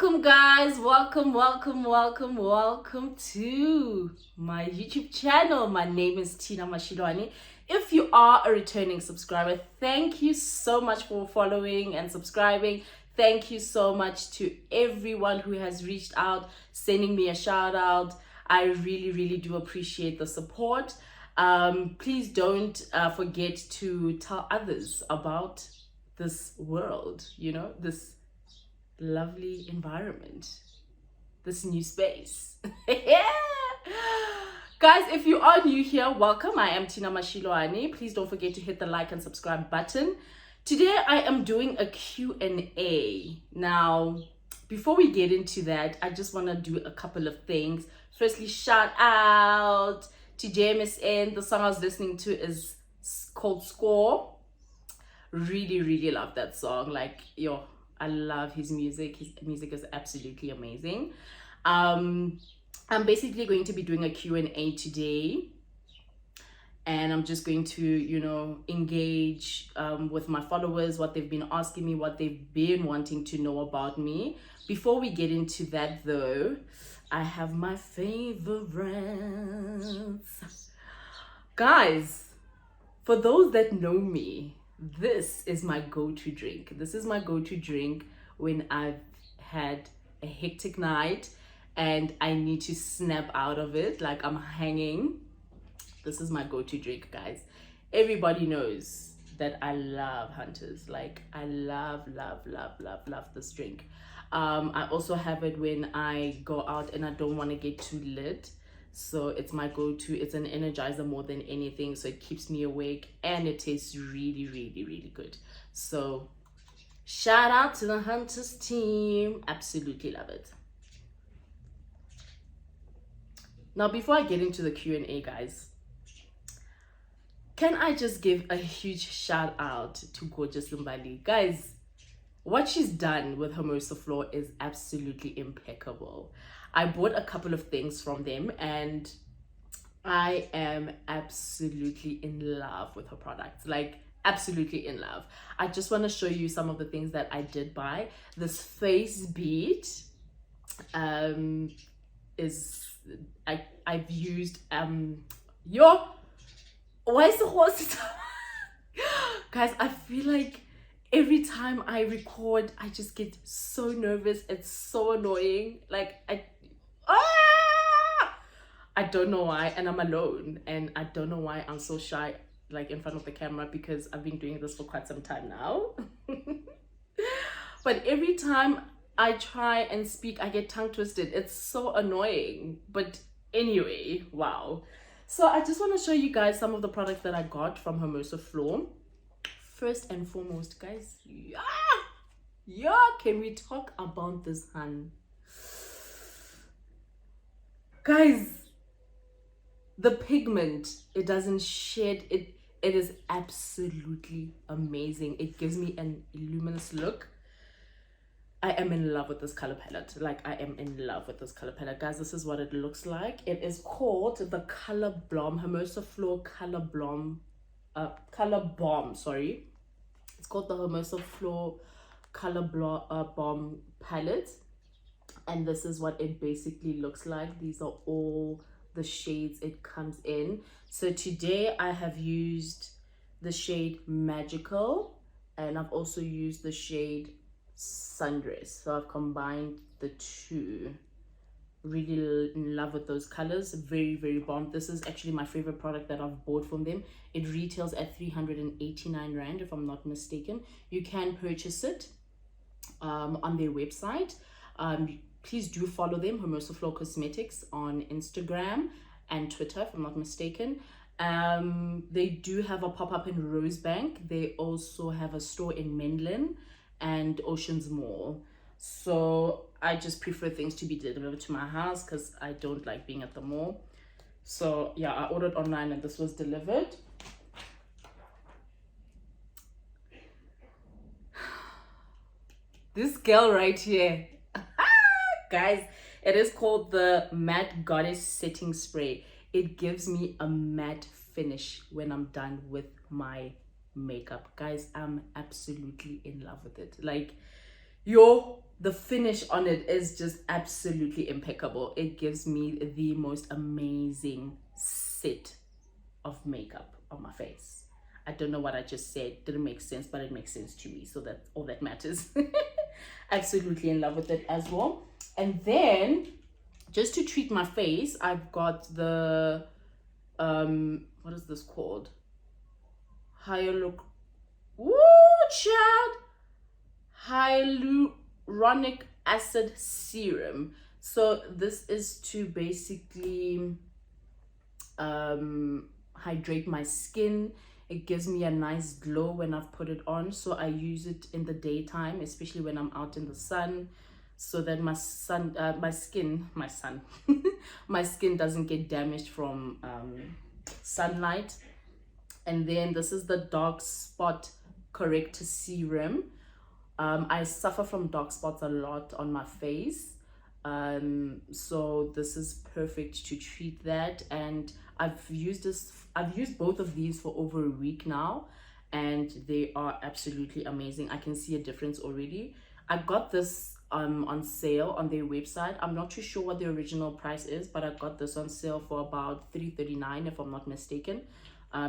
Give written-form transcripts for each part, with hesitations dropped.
Welcome guys, welcome to my YouTube channel. My name is Tinah. If you are a returning subscriber, thank you so much for following and subscribing. Thank you so much to everyone who has reached out, sending me a shout out. I really do appreciate the support. Please don't forget to tell others about this world, this lovely environment, this new space. Yeah, guys, if you are new here, welcome. I am Tinah. Please don't forget to hit the like and subscribe button. Today I am doing a Q&A. Now, before we get into that, I just want to do a couple of things. Firstly, shout out to JMSN. The song I was listening to is called Score. Really love that song. Like, I love his music. His music is absolutely amazing. I'm basically going to be doing a Q&A today, and I'm just going to engage with my followers, what they've been asking me, what they've been wanting to know about me. Before we get into that though, I have my favorites. Guys, for those that know me, this is my go-to drink. This is my go-to drink when I've had a hectic night and I need to snap out of it, like I'm hanging. This is my go-to drink, guys. Everybody knows that I love Hunters. Like, I love this drink. I also have it when I go out and I don't want to get too lit. So it's my go-to. It's an energizer more than anything. So it keeps me awake and it tastes really good. So shout out to the Hunters team. Absolutely love it. Now, before I get into the Q&A, guys, can I just give a huge shout out to Gorgeous Mbali? Guys, what she's done with Hermosa Flor is absolutely impeccable. I bought a couple of things from them and I am absolutely in love with her products. Like, absolutely in love. I just want to show you some of the things that I did buy. This face bead is I've used why is the horse? Guys, I feel like every time I record, I just get so nervous. It's so annoying. Like, I don't know why, and I'm alone, and I don't know why I'm so shy, like, in front of the camera, because I've been doing this for quite some time now. But every time I try and speak, I get tongue twisted. It's so annoying. But anyway, wow. So I just want to show you guys some of the products that I got from Hermosa Flor. First and foremost, guys, can we talk about this, hun? Guys, the pigment, it doesn't shed. It is absolutely amazing. It gives me an luminous look. I am in love with this color palette. Like, I am in love with this color palette. Guys, this is what it looks like. It is called the Color Bomb, Hermosa Flor Color Bomb, sorry. It's called the Hermosa Flor Color Bomb palette. And this is what it basically looks like. These are all the shades it comes in. So today I have used the shade Magical, and I've also used the shade Sundress. So I've combined the two. Really in love with those colors. Very bomb. This is actually my favorite product that I've bought from them. It retails at 389 Rand, if I'm not mistaken. You can purchase it on their website. Please do follow them, Hermosa Flor Cosmetics, on Instagram and Twitter, if I'm not mistaken. They do have a pop-up in Rosebank. They also have a store in Menlyn and Oceans Mall. So I just prefer things to be delivered to my house because I don't like being at the mall. So yeah, I ordered online and this was delivered. This girl right here, guys, it is called the Matte Goddess Setting Spray. It gives me a matte finish when I'm done with my makeup. Guys, I'm absolutely in love with it. Like, the finish on it is just absolutely impeccable. It gives me the most amazing set of makeup on my face. I don't know what I just said, didn't make sense, but it makes sense to me, so that's all that matters. Absolutely in love with it as well. And then just to treat my face, I've got the what is this called? Hyaluronic acid serum. So this is to basically hydrate my skin. It gives me a nice glow when I've put it on, so I use it in the daytime, especially when I'm out in the sun, so that my skin my skin doesn't get damaged from sunlight. And then this is the dark spot corrector serum. I suffer from dark spots a lot on my face, so this is perfect to treat that. And I've used both of these for over a week now, and they are absolutely amazing. I can see a difference already. I got this on sale on their website. I'm not too sure what the original price is, but I got this on sale for about $3.39 if I'm not mistaken.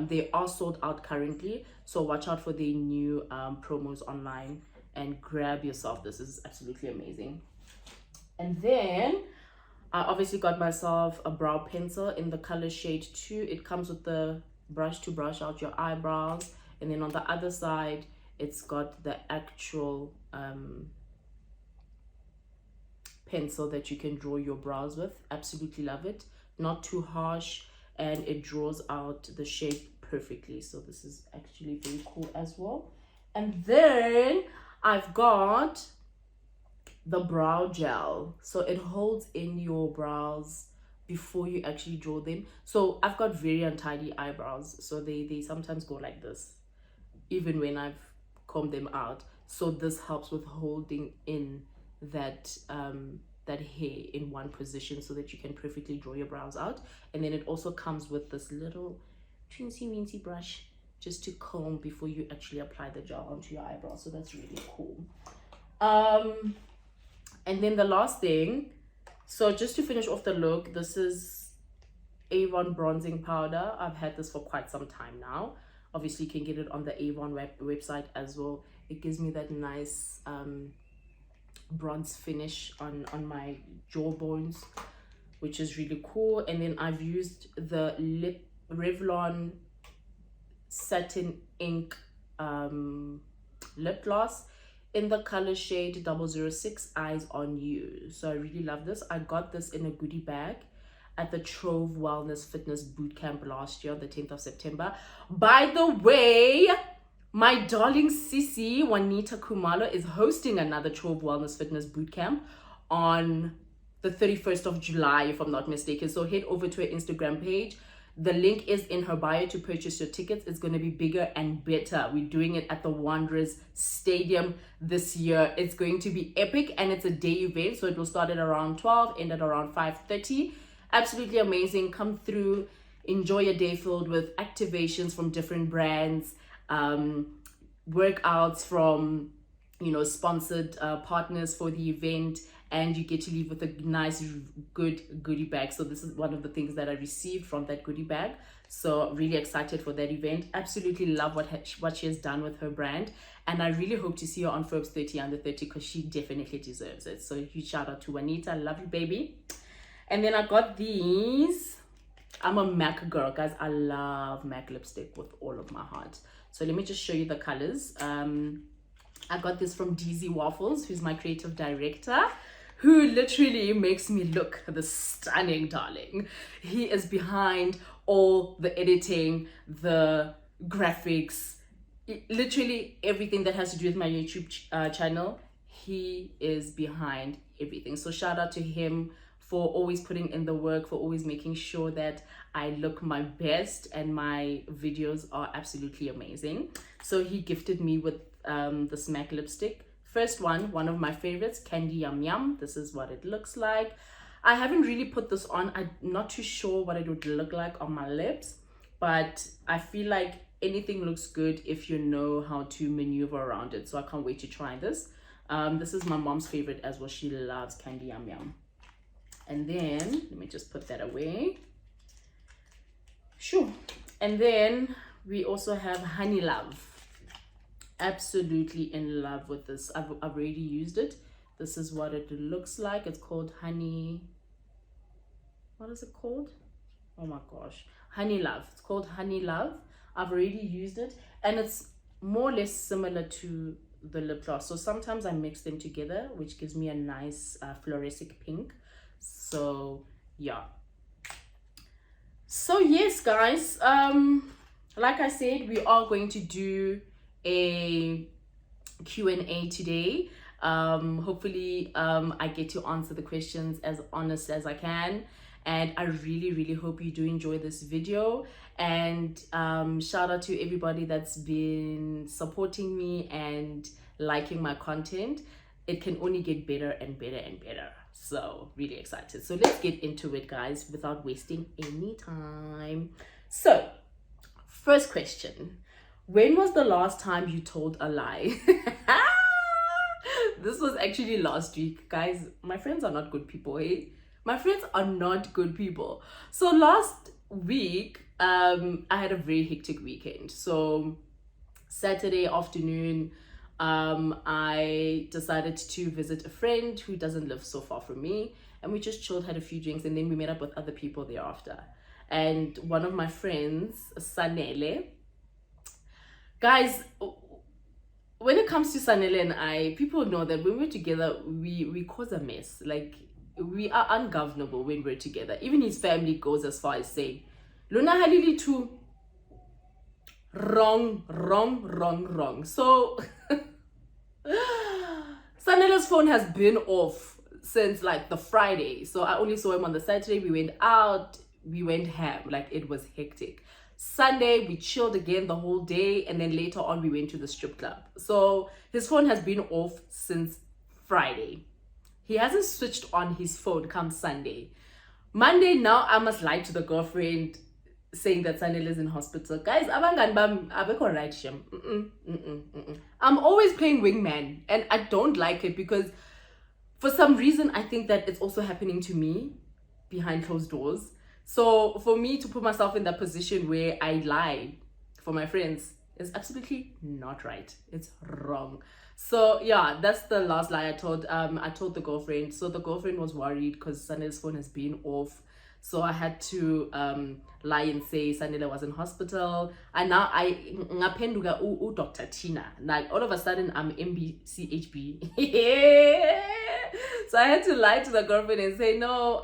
They are sold out currently, so watch out for the new promos online and grab yourself. This is absolutely amazing. And then I obviously got myself a brow pencil in the color shade 2. It comes with the brush to brush out your eyebrows, and then on the other side it's got the actual pencil that you can draw your brows with. Absolutely love it. Not too harsh, and it draws out the shape perfectly, so this is actually very cool as well. And then I've got the brow gel, so it holds in your brows before you actually draw them. So I've got very untidy eyebrows, so they sometimes go like this even when I've combed them out. So this helps with holding in that that hair in one position so that you can perfectly draw your brows out. And then it also comes with this little teensy weensy brush just to comb before you actually apply the gel onto your eyebrows. So that's really cool. And then the last thing, so just to finish off the look, this is Avon bronzing powder. I've had this for quite some time now. Obviously you can get it on the Avon website as well. It gives me that nice bronze finish on my jawbones, which is really cool. And then I've used the Revlon satin ink lip gloss in the color shade 006 Eyes on You. So I really love this. I got this in a goodie bag at the Trove Wellness Fitness Bootcamp last year on the 10th of September. By the way, my darling sissy Juanita Kumalo is hosting another Trove Wellness Fitness Bootcamp on the 31st of July, if I'm not mistaken. So head over to her Instagram page. The link is in her bio to purchase your tickets. It's going to be bigger and better. We're doing it at the Wanderers Stadium this year. It's going to be epic, and it's a day event, so it will start at around 12, end at around 5:30. Absolutely amazing. Come through, enjoy a day filled with activations from different brands, workouts from sponsored partners for the event, and you get to leave with a nice good goodie bag. So this is one of the things that I received from that goodie bag, so really excited for that event. Absolutely love what she has done with her brand, and I really hope to see her on Forbes 30 Under 30 because she definitely deserves it. So huge shout out to Juanita. I love you, baby. And then I got these. I'm a MAC girl, guys. I love MAC lipstick with all of my heart. So let me just show you the colors. I got this from DZ Waffles, who's my creative director, who literally makes me look the stunning darling. He is behind all the editing, the graphics, literally everything that has to do with my YouTube channel. He is behind everything. So shout out to him for always putting in the work, for always making sure that I look my best and my videos are absolutely amazing. So he gifted me with this MAC lipstick. First one of my favorites, Candy Yum Yum. This is what it looks like. I haven't really put this on. I'm not too sure what it would look like on my lips, but I feel like anything looks good if you know how to maneuver around it. So I can't wait to try this. This is my mom's favorite as well. She loves candy yum yum. And then let me just put that away. Sure. And then we also have Honey Love. Absolutely in love with this. I've already used it. This is what it looks like. It's called Honey. What is it called? Oh my gosh. Honey Love. It's called Honey Love. I've already used it, and it's more or less similar to the lip gloss. So sometimes I mix them together, which gives me a nice fluorescent pink. So yeah. So yes, guys, like I said, we are going to do a Q&A today. Hopefully I get to answer the questions as honest as I can, and I really hope you do enjoy this video. And shout out to everybody that's been supporting me and liking my content. It can only get better and better and better. So really excited. So let's get into it, guys, without wasting any time. So first question, when was the last time you told a lie? This was actually last week, guys. My friends are not good people, eh? My friends are not good people. So last week, I had a very hectic weekend. So Saturday afternoon, I decided to visit a friend who doesn't live so far from me, and we just chilled, had a few drinks, and then we met up with other people thereafter. And one of my friends, Sanele, guys, when it comes to Sanele and I, people know that when we're together, we cause a mess. Like, we are ungovernable when we're together. Even his family goes as far as saying, Luna Halili too. Wrong. So Sanela's phone has been off since like the Friday. So I only saw him on the Saturday. We went out, we went ham, like it was hectic. Sunday we chilled again the whole day, and then later on we went to the strip club. So his phone has been off since Friday. He hasn't switched on his phone come Sunday. Monday, now I must lie to the girlfriend saying that Sanel is in hospital. Guys, I'm always playing wingman, and I don't like it because for some reason I think that it's also happening to me behind closed doors. So for me to put myself in that position where I lie for my friends is absolutely not right. It's wrong. So yeah, that's the last lie I told. I told the girlfriend. So the girlfriend was worried because Sanel's phone has been off. So I had to lie and say Sanela was in hospital. And now I ngapenduka Dr. Tinah. Like all of a sudden I'm MBCHB. So I had to lie to the girlfriend and say, no,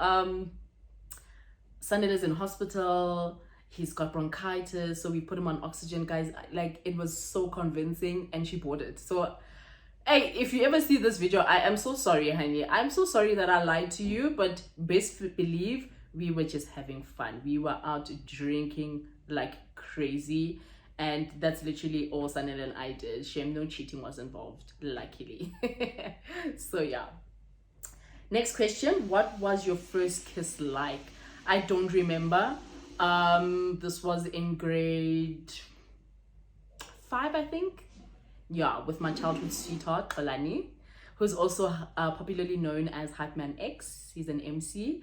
Sanela's in hospital. He's got bronchitis. So we put him on oxygen, guys. Like, it was so convincing, and she bought it. So hey, if you ever see this video, I am so sorry, honey. I'm so sorry that I lied to you, but best believe we were just having fun. We were out drinking like crazy, and that's literally all Sanel and I did. Shame no cheating was involved, luckily. So yeah. Next question, what was your first kiss like? I don't remember. This was in grade 5, I think. Yeah, with my childhood sweetheart, Kalani, who's also popularly known as Hypeman X. He's an MC.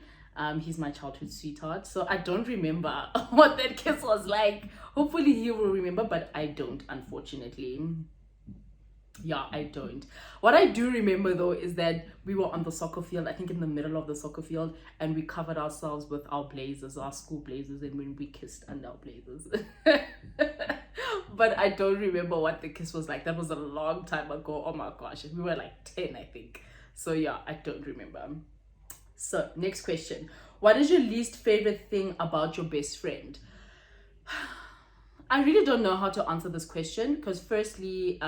He's my childhood sweetheart. So I don't remember what that kiss was like. Hopefully he will remember, but I don't, unfortunately. Yeah, I don't. What I do remember though is that we were on the soccer field, I think in the middle of the soccer field, and we covered ourselves with our blazers, our school blazers, and when we kissed under our blazers. But I don't remember what the kiss was like. That was a long time ago. Oh my gosh, we were like 10, I think. So yeah, I don't remember. So next question, what is your least favorite thing about your best friend? I really don't know how to answer this question because firstly,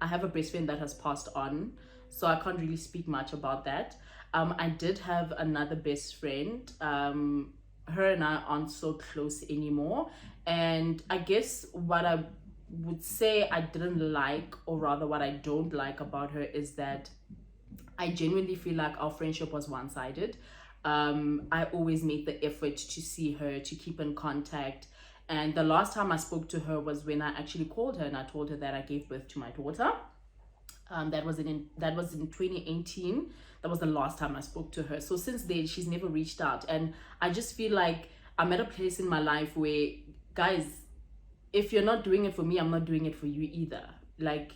I have a best friend that has passed on, so I can't really speak much about that. I did have another best friend. Her and I aren't so close anymore, and I guess what I would say I didn't like, or rather what I don't like about her, is that I genuinely feel like our friendship was one-sided. I always made the effort to see her, to keep in contact. And the last time I spoke to her was when I actually called her and I told her that I gave birth to my daughter. That was in 2018. That was the last time I spoke to her. So since then, she's never reached out, and I just feel like I'm at a place in my life where, guys, if you're not doing it for me, I'm not doing it for you either. Like,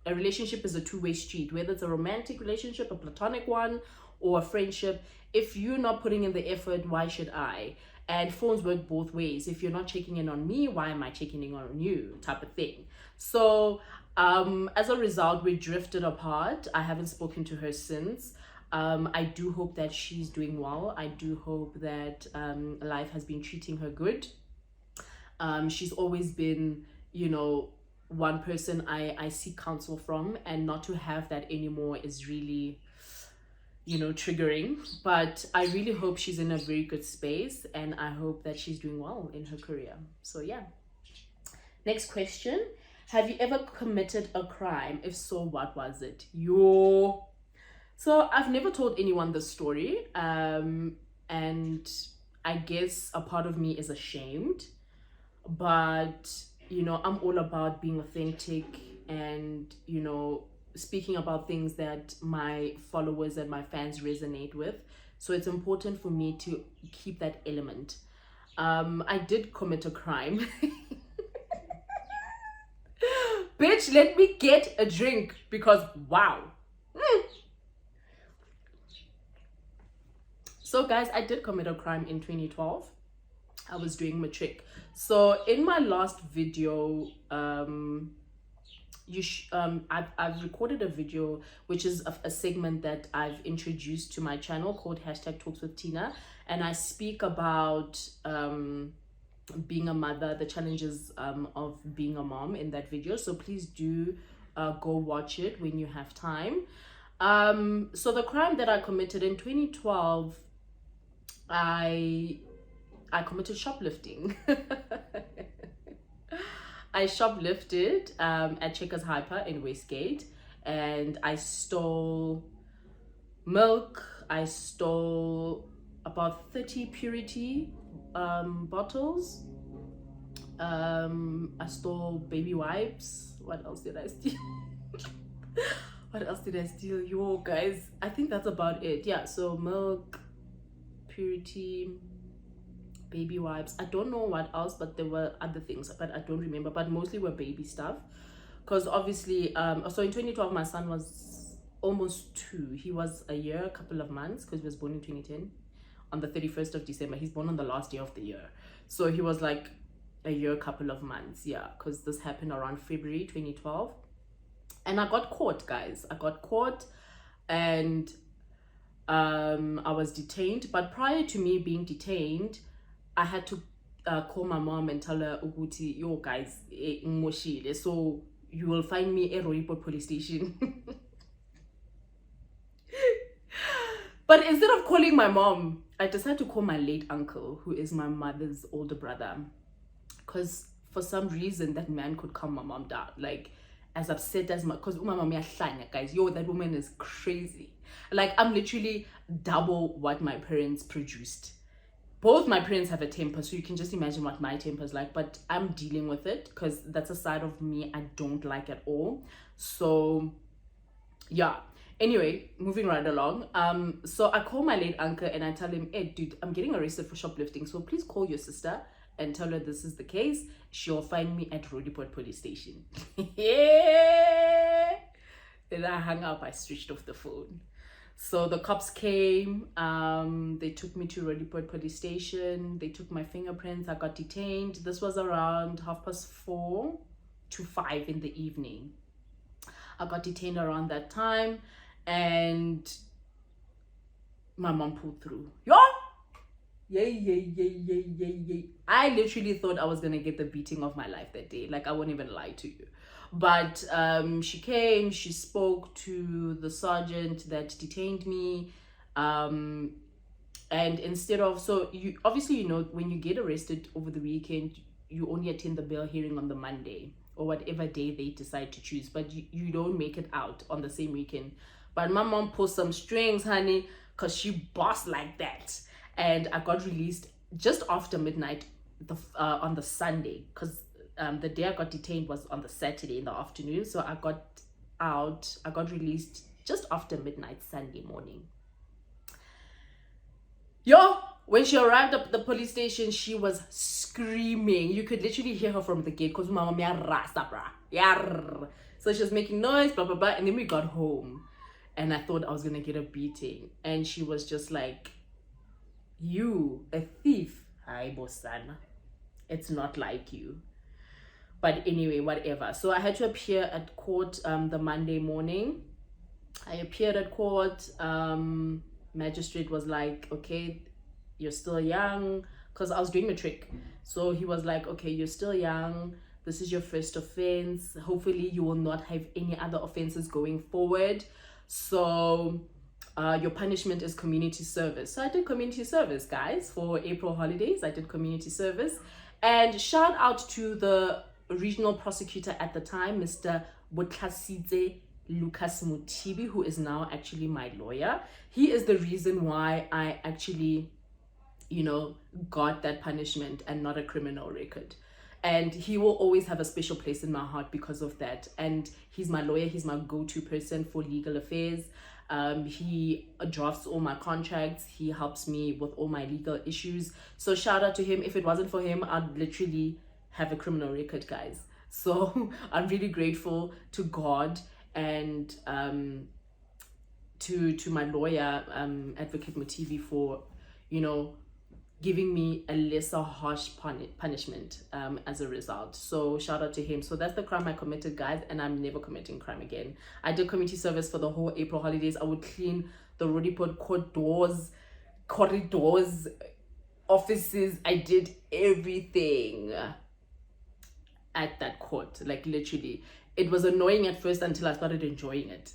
a relationship is a two-way street, whether it's a romantic relationship, a platonic one, or a friendship. If you're not putting in the effort, why should I? And phones work both ways. If you're not checking in on me, why am I checking in on you, type of thing. So as a result, we drifted apart. I haven't spoken to her since. I do hope that she's doing well. I do hope that life has been treating her good. She's always been, one person I seek counsel from, and not to have that anymore is really, triggering. But I really hope she's in a very good space, and I hope that she's doing well in her career. So yeah. Next question. Have you ever committed a crime? If so, what was it? So I've never told anyone this story, and I guess a part of me is ashamed, but I'm all about being authentic and speaking about things that my followers and my fans resonate with. So it's important for me to keep that element. I did commit a crime. Bitch, let me get a drink, because wow. So guys, I did commit a crime in 2012. I was doing matric. So in my last video, I've recorded a video, which is a segment that I've introduced to my channel called #TalksWithTinah, and I speak about being a mother, the challenges of being a mom in that video. So please do go watch it when you have time. So the crime that I committed in 2012, I committed shoplifting. I shoplifted at Checkers Hyper in Westgate, and I stole milk. I stole about 30 Purity bottles. I stole baby wipes. What else did I steal? What else did I steal? Yo, guys, I think that's about it. Yeah, so milk, Purity, baby wipes. I don't know what else, but there were other things, but I don't remember. But mostly were baby stuff, because obviously, so in 2012, my son was almost 2. He was a year, a couple of months, because he was born in 2010 on the 31st of December. He's born on the last day of the year, so he was like a year, couple of months. Yeah, because this happened around February 2012, and I got caught, guys. I got caught, and I was detained. But prior to me being detained, I had to call my mom and tell her, Uguti, yo guys, ngoshile, so you will find me at Rooiport police station. But instead of calling my mom, I decided to call my late uncle, who is my mother's older brother, because for some reason that man could calm my mom down. Like, as upset as because my mom, guys, yo, that woman is crazy. Like, I'm literally double what my parents produced. Both my parents have a temper, so you can just imagine what my temper is like, but I'm dealing with it because that's a side of me I don't like at all. So yeah, anyway, moving right along. So I call my late uncle and I tell him, hey dude, I'm getting arrested for shoplifting, so please call your sister and tell her this is the case. She'll find me at Rooiport police station. Yeah. Then I hung up, I switched off the phone. So the cops came, they took me to Rooiport police station, they took my fingerprints, I got detained. This was around 4:30 to 5 in the evening. I got detained around that time, and my mom pulled through. Yay. I literally thought I was gonna get the beating of my life that day. Like, I won't even lie to you. But she came, she spoke to the sergeant that detained me, and instead of, so you obviously, when you get arrested over the weekend, you only attend the bail hearing on the Monday or whatever day they decide to choose, but you don't make it out on the same weekend. But my mom pulled some strings, honey, because she bossed like that. And I got released just after midnight on the Sunday, because the day I got detained was on the Saturday in the afternoon. So I got out. I got released just after midnight Sunday morning. Yo, when she arrived at the police station, she was screaming. You could literally hear her from the gate because mama mia rasa bra. Yar. So she was making noise, blah blah blah. And then we got home and I thought I was gonna get a beating. And she was just like, "You, a thief. Hi Bosana. It's not like you." But anyway, whatever. So I had to appear at court the Monday morning. I appeared at court. Magistrate was like, "Okay, you're still young," because I was doing matric. So he was like, "Okay, you're still young. This is your first offense. Hopefully you will not have any other offenses going forward. So your punishment is community service." So I did community service, guys, for April holidays. I did community service. And shout out to the regional prosecutor at the time, Mr. Botlasitse Lucas Mutibi, who is now actually my lawyer. He is the reason why I actually, got that punishment and not a criminal record. And he will always have a special place in my heart because of that. And he's my lawyer. He's my go-to person for legal affairs. He drafts all my contracts. He helps me with all my legal issues. So shout out to him. If it wasn't for him, I'd literally have a criminal record, guys. So I'm really grateful to God and to my lawyer, Advocate Mutivi, for giving me a lesser harsh punishment as a result. So shout out to him. So that's the crime I committed, guys, and I'm never committing crime again. I did community service for the whole April holidays. I would clean the Rodipod court doors, corridors, offices. I did everything at that court, like literally. It was annoying at first until I started enjoying it.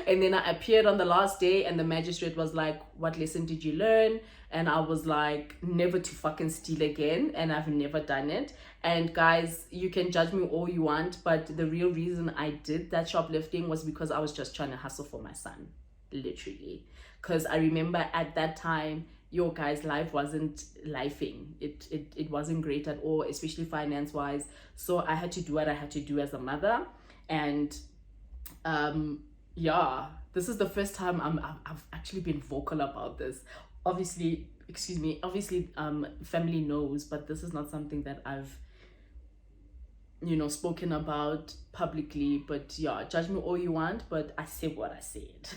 And then I appeared on the last day and the magistrate was like, "What lesson did you learn?" And I was like, "Never to fucking steal again." And I've never done it. And guys, you can judge me all you want, but the real reason I did that shoplifting was because I was just trying to hustle for my son, literally. Because I remember at that time, your guys' life wasn't lifing. It wasn't great at all, especially finance wise. So I had to do what I had to do as a mother. And this is the first time I've actually been vocal about this. Obviously, family knows, but this is not something that I've spoken about publicly. But yeah, judge me all you want, but I said what I said.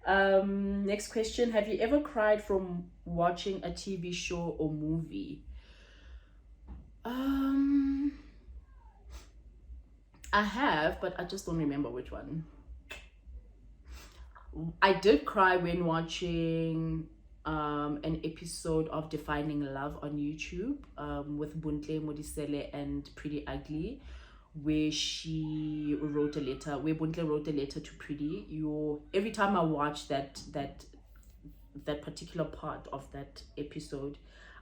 Next question. Have you ever cried from watching a TV show or movie? I have, but I just don't remember which one. I did cry when watching an episode of Defining Love on YouTube with Buntle Modisele and Pretty Ugly, where Buntle wrote a letter to Pretty. Every time I watch that particular part of that episode,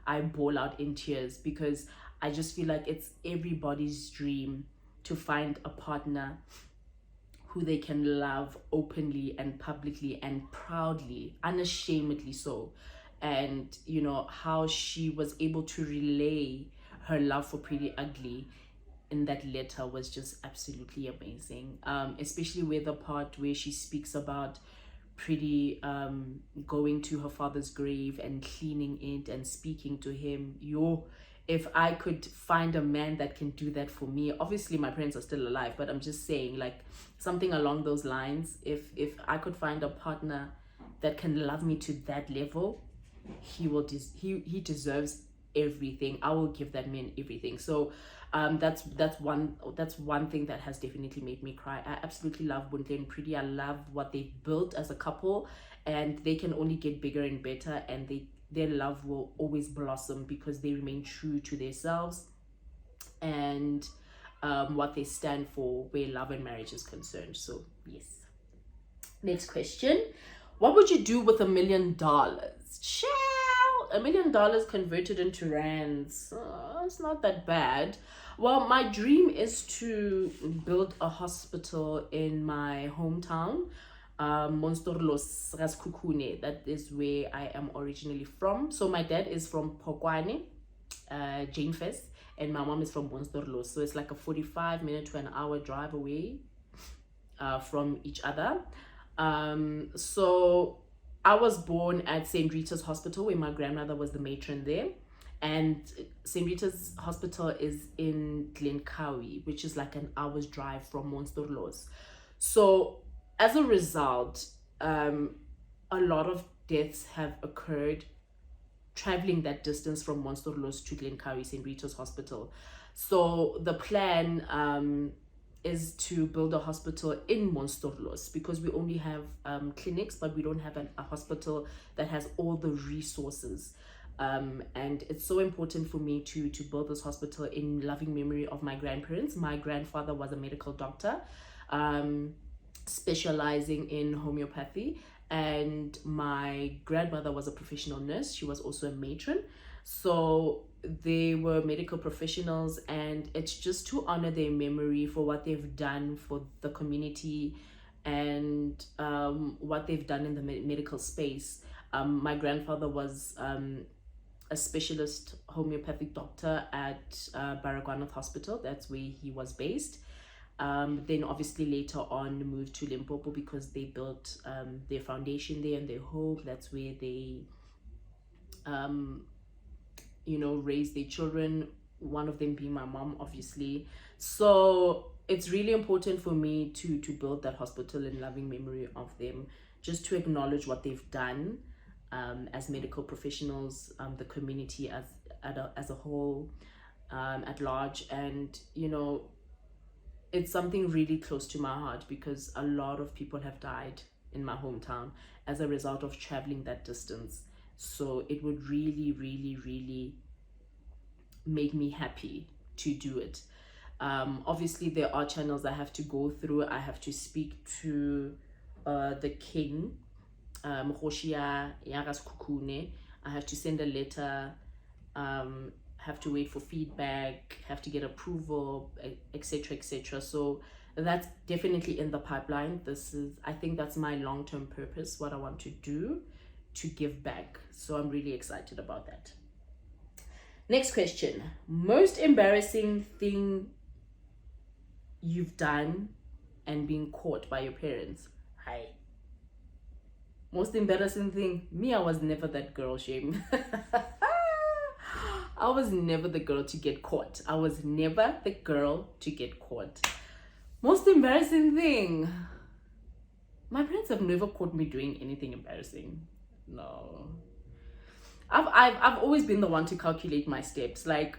I bawl out in tears because I just feel like it's everybody's dream to find a partner who they can love openly and publicly and proudly, unashamedly so. And how she was able to relay her love for Pretty Ugly in that letter was just absolutely amazing. Especially with the part where she speaks about Pretty going to her father's grave and cleaning it and speaking to him. If I could find a man that can do that for me, obviously my parents are still alive, but I'm just saying, like, something along those lines. If I could find a partner that can love me to that level, he deserves everything. I will give that man everything. So that's one thing that has definitely made me cry. I absolutely love Buntle and Pretty. I love what they've built as a couple, and they can only get bigger and better, and their love will always blossom because they remain true to themselves and what they stand for where love and marriage is concerned. So yes. Next question. What would you do with $1 million? Child, $1 million converted into rands. It's not that bad. Well, my dream is to build a hospital in my hometown, Monsterlos Raskukune. That is where I am originally from. So my dad is from Pokwane, Jane Fest, and my mom is from Monsterlos. So it's like a 45-minute to an hour drive away from each other. So I was born at St. Rita's Hospital, where my grandmother was the matron there. And St. Rita's Hospital is in Glencowie, which is like an hour's drive from Monsterlos. So as a result, a lot of deaths have occurred traveling that distance from Monsterlos to Glencowie, St. Rita's Hospital. So the plan is to build a hospital in Monsterlos, because we only have clinics, but we don't have a hospital that has all the resources. And it's so important for me to build this hospital in loving memory of my grandparents. My grandfather was a medical doctor, specializing in homeopathy, and my grandmother was a professional nurse. She was also a matron. So they were medical professionals, and it's just to honor their memory for what they've done for the community and what they've done in the medical space. My grandfather was a specialist homeopathic doctor at Baragwanath Hospital. That's where he was based. Then obviously later on moved to Limpopo, because they built their foundation there and their home. That's where they raised their children, one of them being my mom, obviously. So it's really important for me to build that hospital in loving memory of them, just to acknowledge what they've done as medical professionals, the community as a whole, at large. And it's something really close to my heart, because a lot of people have died in my hometown as a result of traveling that distance. So it would really, really, really make me happy to do it. Obviously, there are channels I have to go through. I have to speak to the king, Mkhoshia Yagas Kukune. I have to send a letter, have to wait for feedback, have to get approval, etc., etc. So that's definitely in the pipeline. I think that's my long-term purpose, what I want to do, to give back. So I'm really excited about that. Next question. Most embarrassing thing you've done and been caught by your parents? Hi. Most embarrassing thing? Me, I was never that girl, shame. I was never the girl to get caught. I was never the girl to get caught. Most embarrassing thing? My parents have never caught me doing anything embarrassing. No. I've always been the one to calculate my steps. Like,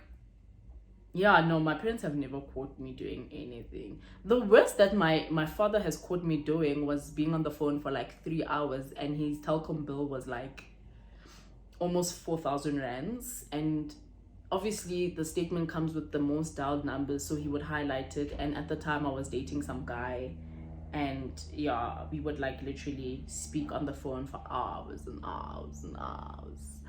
yeah, no, my parents have never caught me doing anything. The worst that my father has caught me doing was being on the phone for like 3 hours, and his telecom bill was like almost 4,000 rands. And obviously the statement comes with the most dialed numbers, so he would highlight it. And at the time I was dating some guy, and yeah, we would like literally speak on the phone for hours and hours and hours.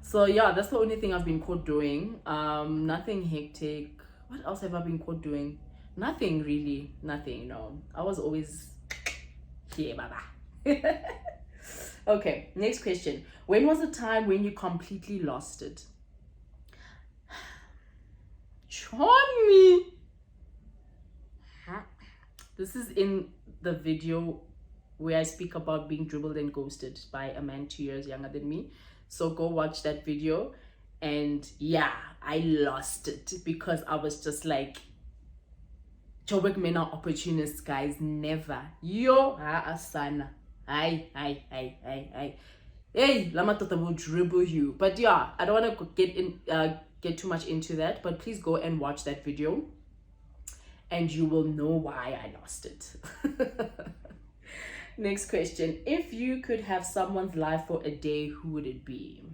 So yeah, that's the only thing I've been caught doing. Nothing hectic. What else have I been caught doing? Nothing really. Nothing. No, I was always here, baba. Okay, next question. When was the time when you completely lost it? Chomi. This is in the video where I speak about being dribbled and ghosted by a man 2 years younger than me. So go watch that video. And yeah, I lost it because I was just like, Joburg men are opportunists, guys. Never. Yo, asana. Hi. Hey, Lamatata will dribble you. But yeah, I don't want to get too much into that. But please go and watch that video, and you will know why I lost it. Next question. If you could have someone's life for a day, who would it be?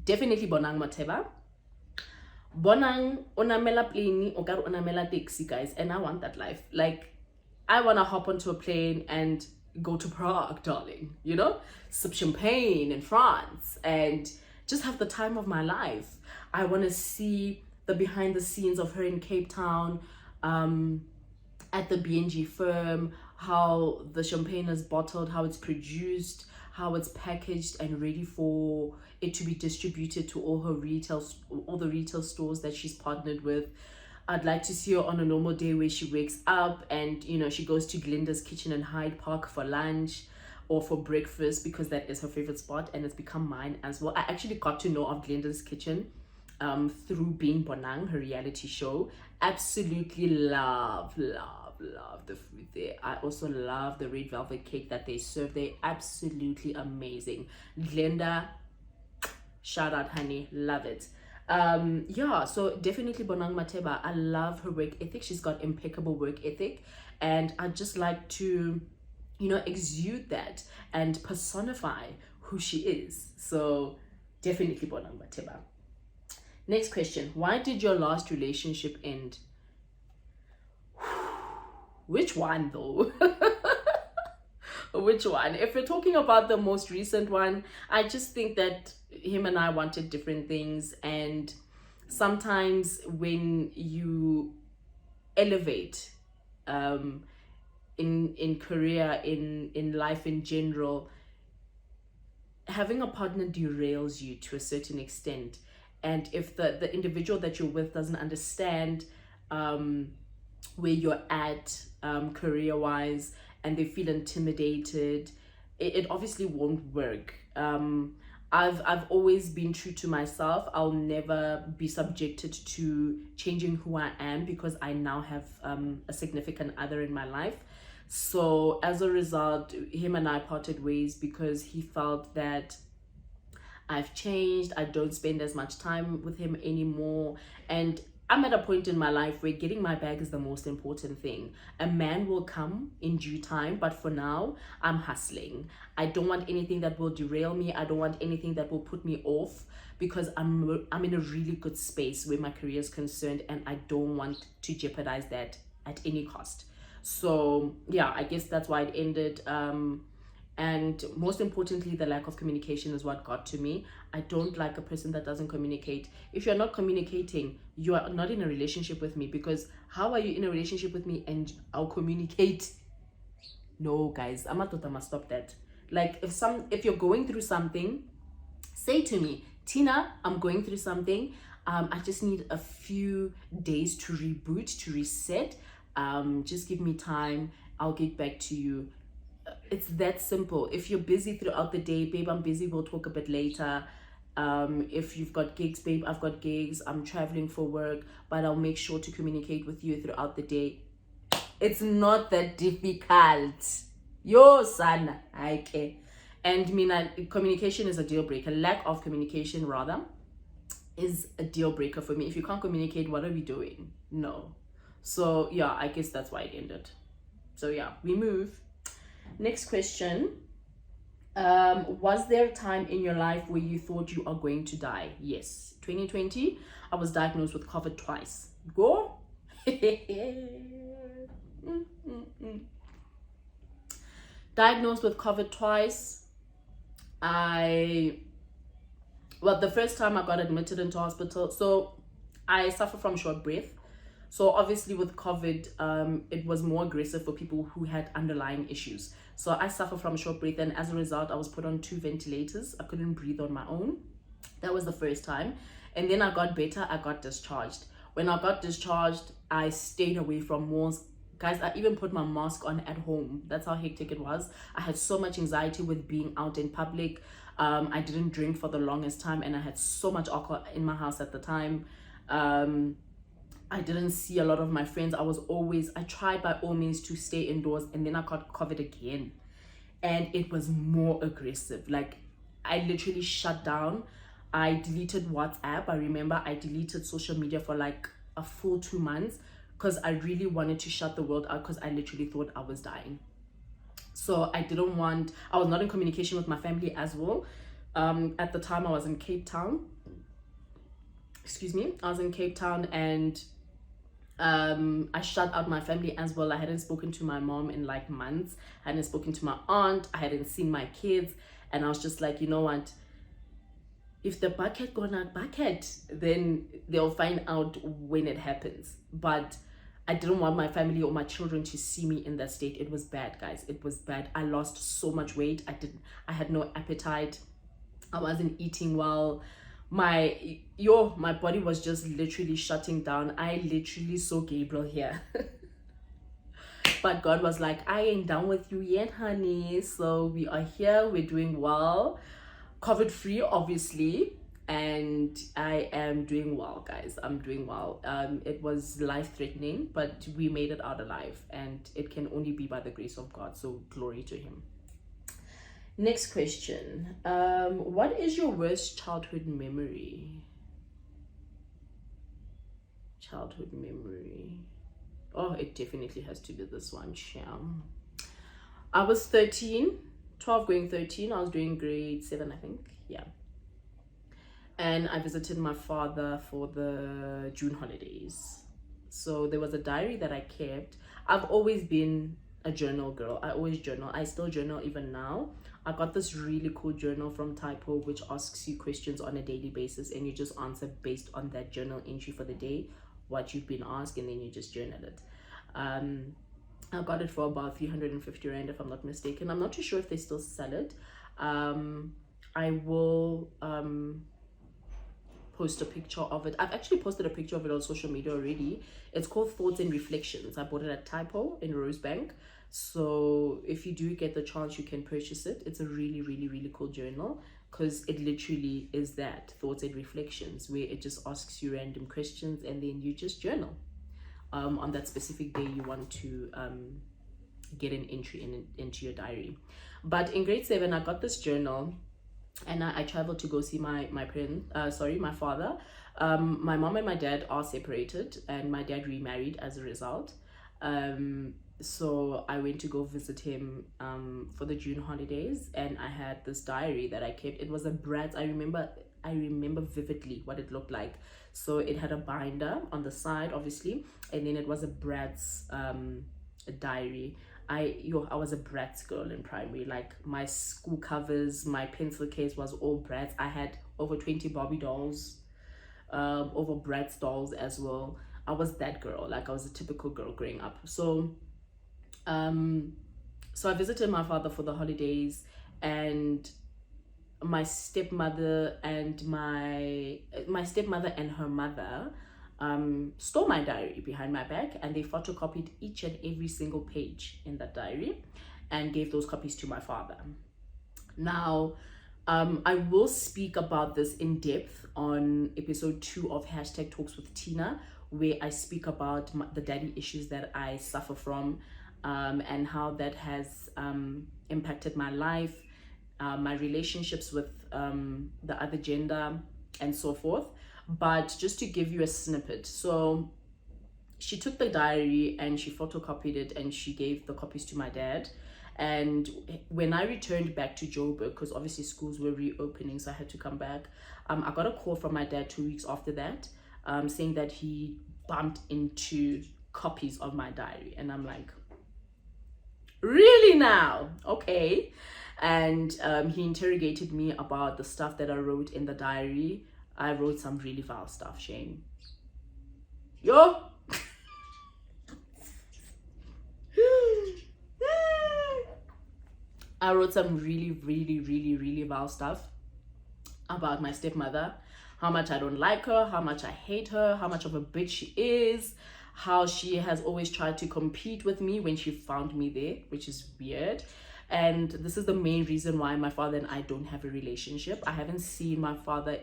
Definitely Bonang Mateba. Bonang onamela plane, okar onamela taxi, guys, and I want that life. Like, I want to hop onto a plane and go to Prague, darling, you know, sip champagne in France and just have the time of my life. I want to see the behind the scenes of her in Cape Town, at the B&G firm, how the champagne is bottled, how it's produced, how it's packaged and ready for it to be distributed to all the retail stores that she's partnered with. I'd like to see her on a normal day where she wakes up and, you know, she goes to Glinda's Kitchen in Hyde Park for lunch or for breakfast, because that is her favorite spot and it's become mine as well. I actually got to know of Glinda's Kitchen through Being Bonang, her reality show. Absolutely love the food there. I also love the red velvet cake that they serve. They're absolutely amazing. Glenda, shout out, honey, love it. Yeah, so definitely Bonang Mateba. I love her work ethic. She's got impeccable work ethic, and I just like to, you know, exude that and personify who she is. So definitely Bonang Mateba. Next question: why did your last relationship end? Which one though? Which one? If we're talking about the most recent one, I just think that him and I wanted different things, and sometimes when you elevate in career, in life in general, having a partner derails you to a certain extent. And if the individual that you're with doesn't understand where you're at career-wise, and they feel intimidated, it obviously won't work. I've always been true to myself. I'll never be subjected to changing who I am because I now have a significant other in my life. So as a result, him and I parted ways because he felt that I've changed. I don't spend as much time with him anymore, and I'm at a point in my life where getting my bag is the most important thing. A man will come in due time, but for now, I'm hustling. I don't want anything that will derail me. I don't want anything that will put me off, because I'm in a really good space where my career is concerned, and I don't want to jeopardize that at any cost. So yeah, I guess that's why it ended. And most importantly, the lack of communication is what got to me. I don't like a person that doesn't communicate. If you're not communicating, you are not in a relationship with me, because how are you in a relationship with me and I'll communicate? No, guys, I must stop that. Like, if you're going through something, say to me, Tinah, I'm going through something. I just need a few days to reboot, to reset. Just give me time. I'll get back to you. It's that simple. If you're busy throughout the day, babe, I'm busy, we'll talk a bit later. If you've got gigs, babe, I've got gigs, I'm traveling for work, but I'll make sure to communicate with you throughout the day. It's not that difficult. Yo, son, okay. And communication is a deal breaker. Lack of communication, rather, is a deal breaker for me. If you can't communicate, what are we doing? No. So yeah, I guess that's why it ended. So yeah, we move. Next question. Was there a time in your life where you thought you are going to die? Yes. 2020, I was diagnosed with COVID twice. Go. Diagnosed with COVID twice. The first time I got admitted into hospital. So I suffer from short breath. So obviously with COVID, it was more aggressive for people who had underlying issues. So I suffer from short breath, and as a result, I was put on 2 ventilators. I couldn't breathe on my own. That was the first time. And then I got better. I got discharged. When I got discharged, I stayed away from malls. Guys, I even put my mask on at home. That's how hectic it was. I had so much anxiety with being out in public. I didn't drink for the longest time, and I had so much alcohol in my house at the time. I didn't see a lot of my friends. I tried by all means to stay indoors, and then I got COVID again. And it was more aggressive. Like, I literally shut down. I deleted WhatsApp. I remember I deleted social media for like a full 2 months because I really wanted to shut the world out, because I literally thought I was dying. So I was not in communication with my family as well. At the time I was in Cape Town. I was in Cape Town, and I shut out my family as well. I hadn't spoken to my mom in like months. I hadn't spoken to my aunt. I hadn't seen my kids. And I was just like, you know what? If the bucket gonna bucket, then they'll find out when it happens. But I didn't want my family or my children to see me in that state. It was bad, guys. It was bad. I lost so much weight. I had no appetite. I wasn't eating well. my body was just literally shutting down. I literally saw Gabriel here. But God was like, I ain't done with you yet, honey. So we are here, we're doing well, COVID free, obviously, and I am doing well, guys. I'm doing well. It was life-threatening, but we made it out alive, and it can only be by the grace of God, so glory to him. Next question. What is your worst childhood memory? Childhood memory. Oh, it definitely has to be this one, Sham. I was 13, 12 going 13. I was doing grade 7, I think. Yeah. And I visited my father for the June holidays. So there was a diary that I kept. I've always been a journal girl. I always journal. I still journal even now. I got this really cool journal from Typo, which asks you questions on a daily basis, and you just answer based on that journal entry for the day, what you've been asked, and then you just journal it. I got it for about 350 rand, if I'm not mistaken. I'm not too sure if they still sell it. I will post a picture of it. I've actually posted a picture of it on social media already. It's called Thoughts and Reflections. I bought it at Typo in Rosebank. So if you do get the chance, you can purchase it. It's a really, really, really cool journal, because it literally is that, Thoughts and Reflections, where it just asks you random questions and then you just journal on that specific day you want to get an entry into your diary. But in grade 7, I got this journal, and I traveled to go see my father. My mom and my dad are separated, and my dad remarried as a result. So I went to go visit him for the June holidays, and I had this diary that I kept. It was a Bratz. I remember vividly what it looked like. So it had a binder on the side, obviously, and then it was a Bratz diary. I was a Bratz girl in primary. Like, my school covers, my pencil case was all Bratz. I had over 20 Barbie dolls, over Bratz dolls as well. I was that girl. Like, I was a typical girl growing up. So I visited my father for the holidays, and my stepmother and her mother stole my diary behind my back, and they photocopied each and every single page in that diary and gave those copies to my father. Now, I will speak about this in depth on episode 2 of #Talks with Tinah, where I speak about the daddy issues that I suffer from, and how that has impacted my life, my relationships with the other gender, and so forth. But just to give you a snippet, so she took the diary and she photocopied it, and she gave the copies to my dad. And when I returned back to Joburg, because obviously schools were reopening, so I had to come back, I got a call from my dad 2 weeks after that, saying that he bumped into copies of my diary. And I'm like, really now? Okay. And he interrogated me about the stuff that I wrote in the diary. I wrote some really foul stuff, Shane. Yo! I wrote some really, really, really, really vile stuff about my stepmother. How much I don't like her, how much I hate her, how much of a bitch she is, how she has always tried to compete with me when she found me there, which is weird. And this is the main reason why my father and I don't have a relationship. I haven't seen my father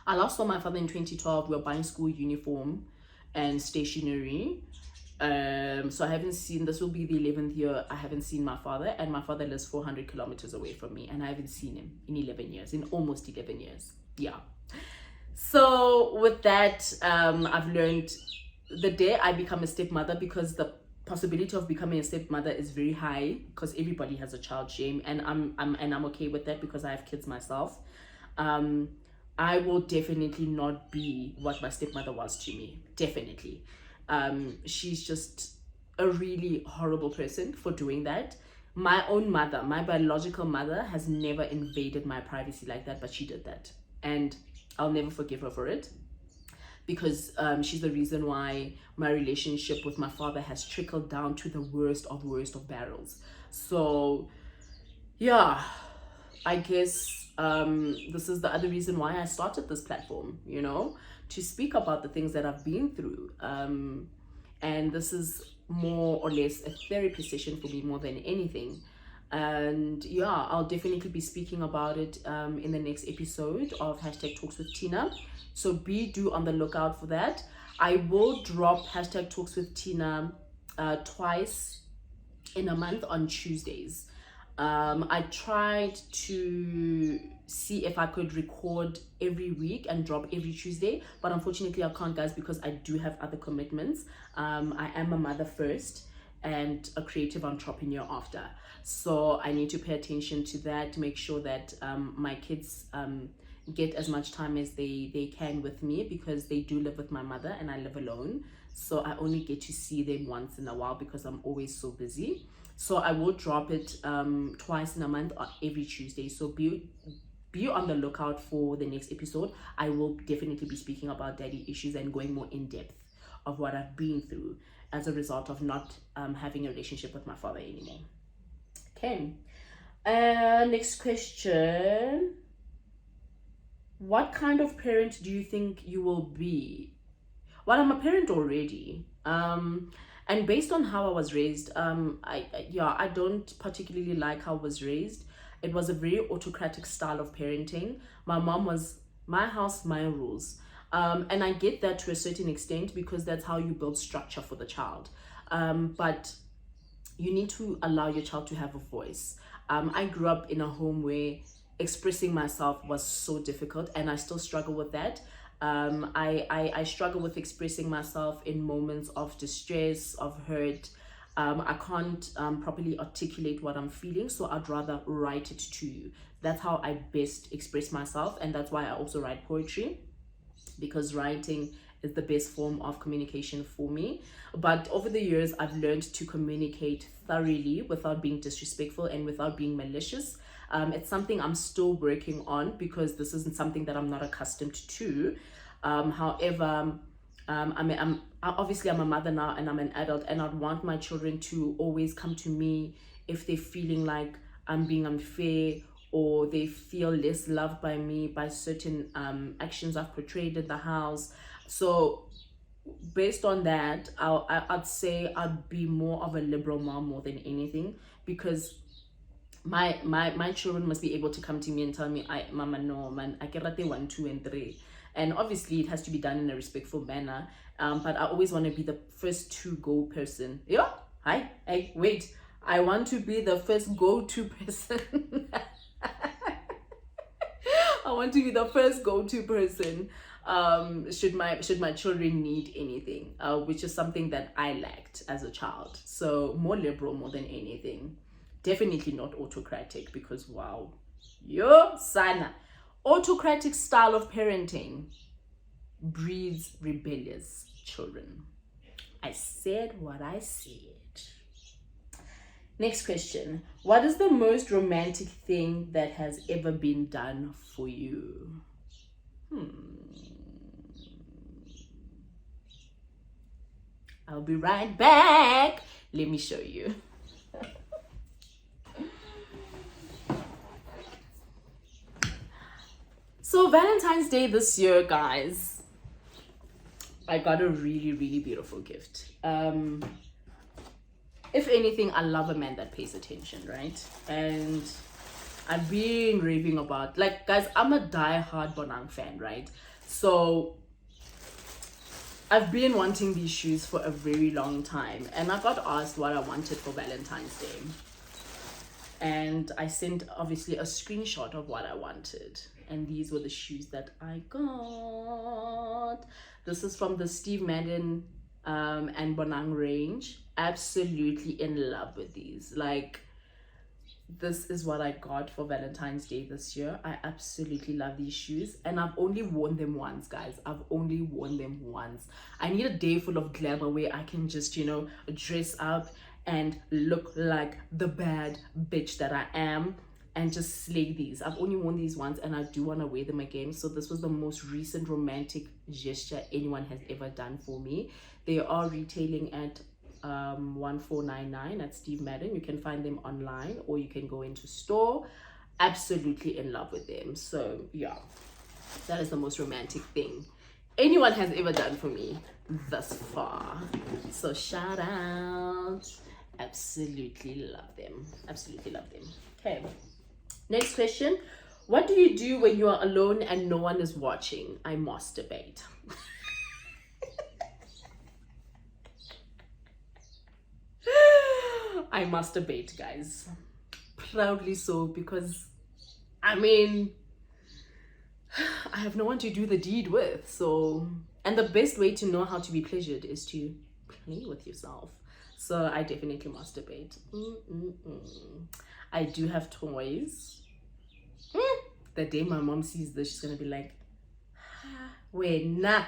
I last saw my father in 2012. We were buying school uniform and stationery. So I haven't seen, this will be the 11th year I haven't seen my father, and my father lives 400 kilometers away from me, and I haven't seen him in almost 11 years. Yeah. So with that, I've learned the day I become a stepmother, because the possibility of becoming a stepmother is very high, because everybody has a child shame, and I'm okay with that because I have kids myself. I will definitely not be what my stepmother was to me. Definitely. She's just a really horrible person for doing that. My own mother, my biological mother, has never invaded my privacy like that, but she did that, and I'll never forgive her for it, because she's the reason why my relationship with my father has trickled down to the worst of barrels. So yeah, I guess this is the other reason why I started this platform, you know, to speak about the things that I've been through. And this is more or less a therapy session for me more than anything. And yeah, I'll definitely be speaking about it in the next episode of hashtag Talks with Tinah. So do on the lookout for that. I will drop hashtag Talks with Tinah twice in a month on Tuesdays. I tried to see if I could record every week and drop every Tuesday, but unfortunately I can't, guys, because I do have other commitments. I am a mother first and a creative entrepreneur after, so I need to pay attention to that, make sure that my kids get as much time as they can with me, because they do live with my mother and I live alone, so I only get to see them once in a while because I'm always so busy. So I will drop it twice in a month on every Tuesday. So be on the lookout for the next episode. I will definitely be speaking about daddy issues and going more in depth of what I've been through as a result of not having a relationship with my father anymore. Okay. Next question. What kind of parent do you think you will be? Well, I'm a parent already. And based on how I was raised, I don't particularly like how I was raised. It was a very autocratic style of parenting. My mom was my house, my rules. And I get that to a certain extent because that's how you build structure for the child. But you need to allow your child to have a voice. I grew up in a home where expressing myself was so difficult, and I still struggle with that. I struggle with expressing myself in moments of distress, of hurt. I can't properly articulate what I'm feeling, so I'd rather write it to you. That's how I best express myself, and that's why I also write poetry, because writing is the best form of communication for me. But over the years, I've learned to communicate thoroughly without being disrespectful and without being malicious. It's something I'm still working on because this isn't something that I'm not accustomed to. However, I'm obviously I'm a mother now and I'm an adult, and I'd want my children to always come to me if they're feeling like I'm being unfair, or they feel less loved by me by certain actions I've portrayed in the house. So based on that, I'd say I'd be more of a liberal mom more than anything, because my children must be able to come to me and tell me, Mama, no, man, I can't 1, 2, and 3. And obviously it has to be done in a respectful manner. But I always want to be the first to go person. Yeah, hey, wait. I want to be the first go-to person. I want to be the first go-to person. Should my children need anything, which is something that I lacked as a child. So more liberal more than anything. Definitely not autocratic, because wow, yo sana, autocratic style of parenting breeds rebellious children. I said what I said. Next question. What is the most romantic thing that has ever been done for you? I'll be right back. Let me show you. So Valentine's Day this year, guys, I got a really, really beautiful gift. If anything, I love a man that pays attention, right? And I've been raving about, like, guys, I'm a die-hard Bonang fan, right? So I've been wanting these shoes for a very long time, and I got asked what I wanted for Valentine's Day. And I sent, obviously, a screenshot of what I wanted. And these were the shoes that I got. This is from the Steve Madden and Bonang range. Absolutely in love with these. Like, this is what I got for Valentine's Day this year. I absolutely love these shoes, and I've only worn them once, guys. I've only worn them once. I need a day full of glamour where I can just, you know, dress up and look like the bad bitch that I am and just slay these. I've only worn these once, and I do want to wear them again. So this was the most recent romantic gesture anyone has ever done for me. They are retailing at 1499 at Steve Madden. You can find them online, or you can go into store. absolutely in love with them. So yeah, that is the most romantic thing anyone has ever done for me thus far. So shout out. Absolutely love them. Absolutely love them. Okay, next question. What do you do when you are alone and no one is watching? I masturbate. I masturbate, guys. Proudly so, because I mean, I have no one to do the deed with. So, and the best way to know how to be pleasured is to play with yourself. So I definitely masturbate. I do have toys. The day my mom sees this, she's gonna be like, wait, nah.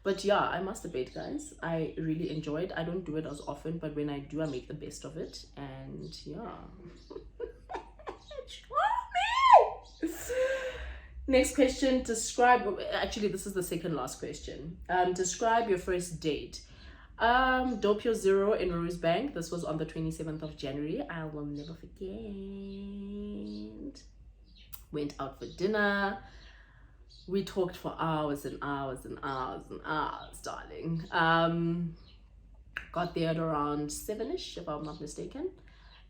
But yeah, I masturbate, guys. I really enjoy it. I don't do it as often, but when I do, I make the best of it. And yeah. Next question. Actually, this is the second last question. Describe your first date. Dope Zero in Rosebank. This was on the 27th of January. I will never forget. Went out for dinner. We talked for hours and hours and hours and hours, darling. Got there at around 7ish, if I'm not mistaken.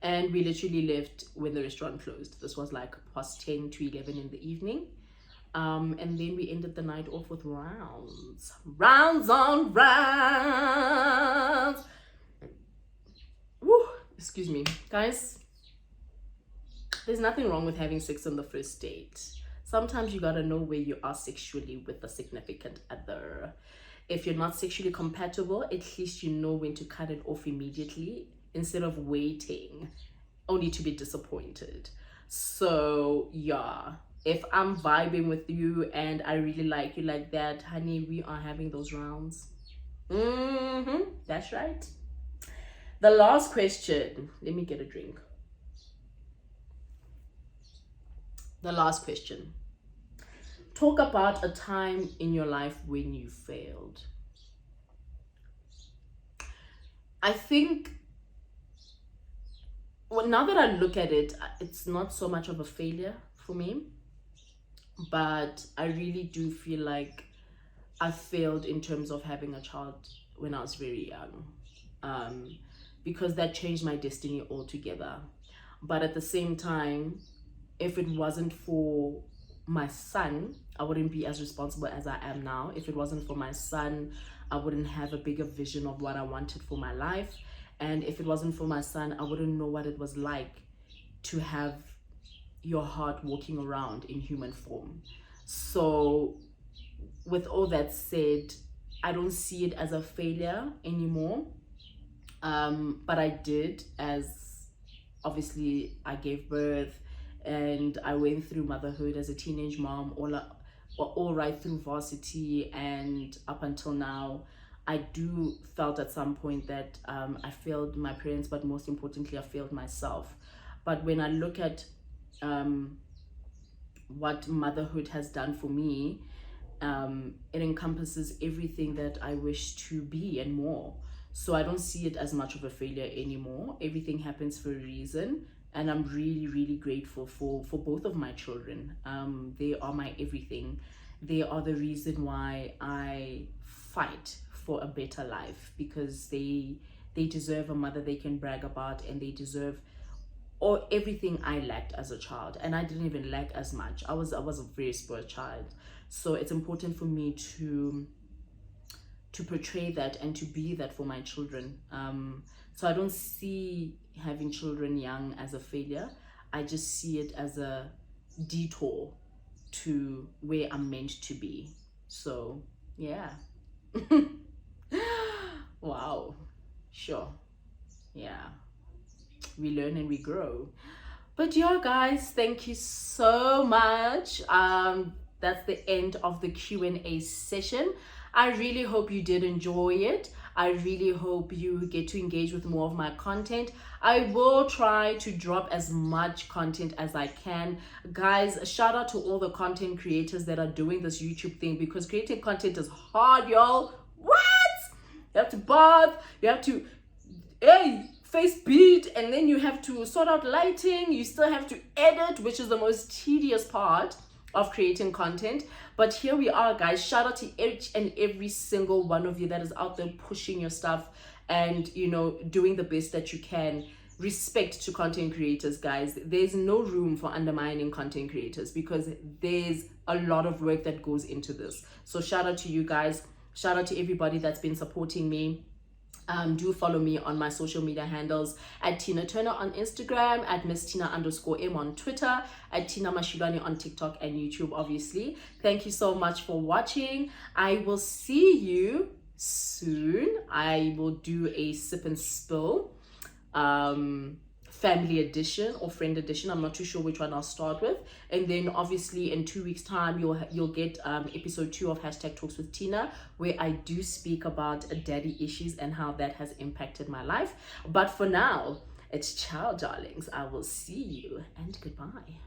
And we literally left when the restaurant closed. This was like past 10 to 11 in the evening. And then we ended the night off with rounds. Rounds on rounds. Woo, excuse me. Guys, there's nothing wrong with having sex on the first date. Sometimes you gotta know where you are sexually with the significant other. If you're not sexually compatible, at least you know when to cut it off immediately instead of waiting only to be disappointed. So yeah, if I'm vibing with you and I really like you like that, honey, we are having those rounds. That's right. The last question. Let me get a drink. The last question. Talk about a time in your life when you failed. I think, well, now that I look at it, it's not so much of a failure for me, but I really do feel like I failed in terms of having a child when I was very young, because that changed my destiny altogether. But at the same time, if it wasn't for my son, I wouldn't be as responsible as I am now. If it wasn't for my son, I wouldn't have a bigger vision of what I wanted for my life. And if it wasn't for my son, I wouldn't know what it was like to have your heart walking around in human form. So with all that said, I don't see it as a failure anymore. But I did, as obviously I gave birth and I went through motherhood as a teenage mom, all right through varsity and up until now. I do felt at some point that I failed my parents, but most importantly, I failed myself. But when I look at what motherhood has done for me, it encompasses everything that I wish to be and more. So I don't see it as much of a failure anymore. Everything happens for a reason. And I'm really, really grateful for both of my children. They are my everything. They are the reason why I fight for a better life, because they deserve a mother they can brag about, and they deserve everything I lacked as a child. And I didn't even lack as much. I was a very spoiled child. So it's important for me to portray that and to be that for my children. So I don't see having children young as a failure. I just see it as a detour to where I'm meant to be. So yeah. Wow. Sure. Yeah. We learn and we grow. But yeah, guys, thank you so much. That's the end of the Q&A session. I really hope you did enjoy it. I really hope you get to engage with more of my content. I will try to drop as much content as I can. Guys, shout out to all the content creators that are doing this YouTube thing, because creating content is hard, y'all. What? You have to bath, you have to face beat, and then you have to sort out lighting, you still have to edit, which is the most tedious part of creating content. But here we are, guys. Shout out to each and every single one of you that is out there pushing your stuff and, you know, doing the best that you can. Respect to content creators, guys. There's no room for undermining content creators because there's a lot of work that goes into this. So shout out to you guys. Shout out to everybody that's been supporting me. Do follow me on my social media handles at Tina Turner on Instagram, at Miss Tina_M on Twitter, at Tinah Mashilwane on TikTok and YouTube, obviously. Thank you so much for watching. I will see you soon. I will do a sip and spill family edition or friend edition. I'm not too sure which one I'll start with, and then obviously in 2 weeks time you'll get episode 2 of #Talks with Tina, where I do speak about daddy issues and how that has impacted my life. But for now, it's ciao, darlings. I will see you and goodbye.